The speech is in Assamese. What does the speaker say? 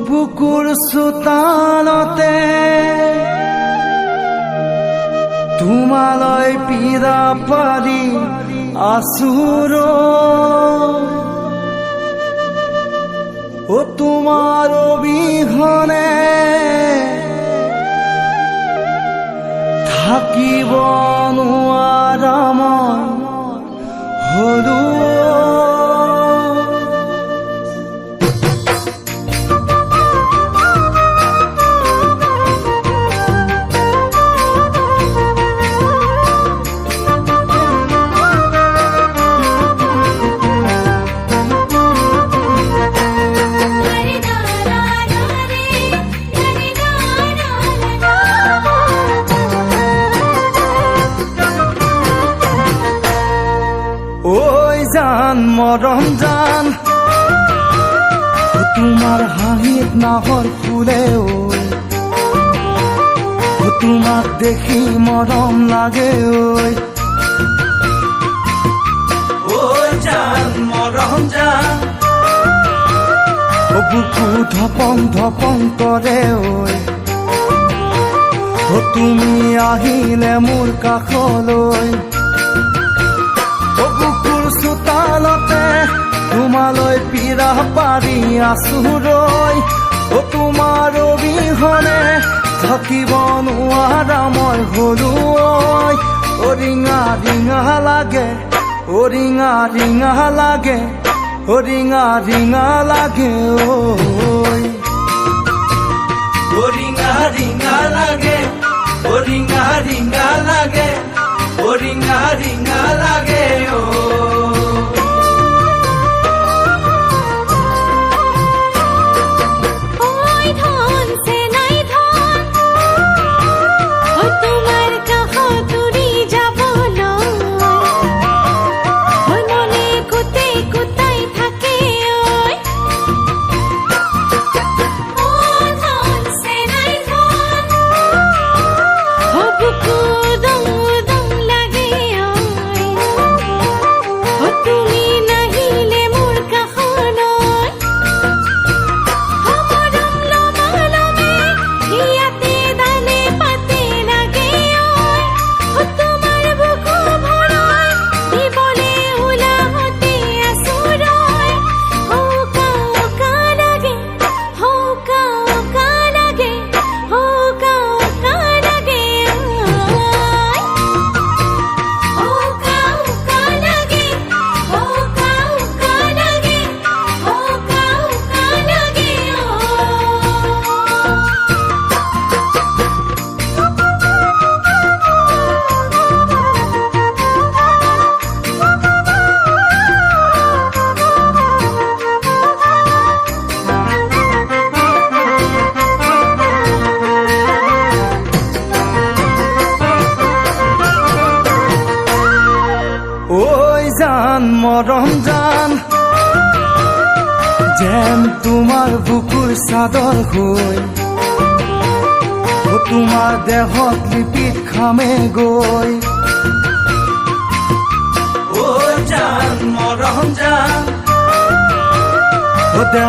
বুকুৰ চোতালতে তোমালৈ পীৰা পাৰি আছুৰ তোমাৰ অবিহনে থাকিব নোৱাৰা মই হলো জান মৰম জান তোমাৰ হাঁহিত নাহৰ ফুলে তোমাক দেখি মৰম লাগে ঐ জান মৰম জান বুকু ধপং ধপং কৰে ঐ তুমি আহিলে মোৰ কাষলৈ চোতালতে তোমালৈ পীৰা পাৰি আছুৰ তোমাৰ অবিহনে থাকিব নোৱাৰা মই হলো ৰিঙা ৰিঙা লাগে ৰিঙা ৰিঙা লাগে ৰিঙা ৰিঙা লাগে ৰিঙা ৰিঙা লাগে ৰিঙা ৰিঙা লাগে ৰিঙা ৰিঙা লাগে জান মৰম জান যেন তোমাৰ বুকুৰ চাদৰ হৈ তোমাৰ দেহত লিপিত খামে গৈ জান মৰম জান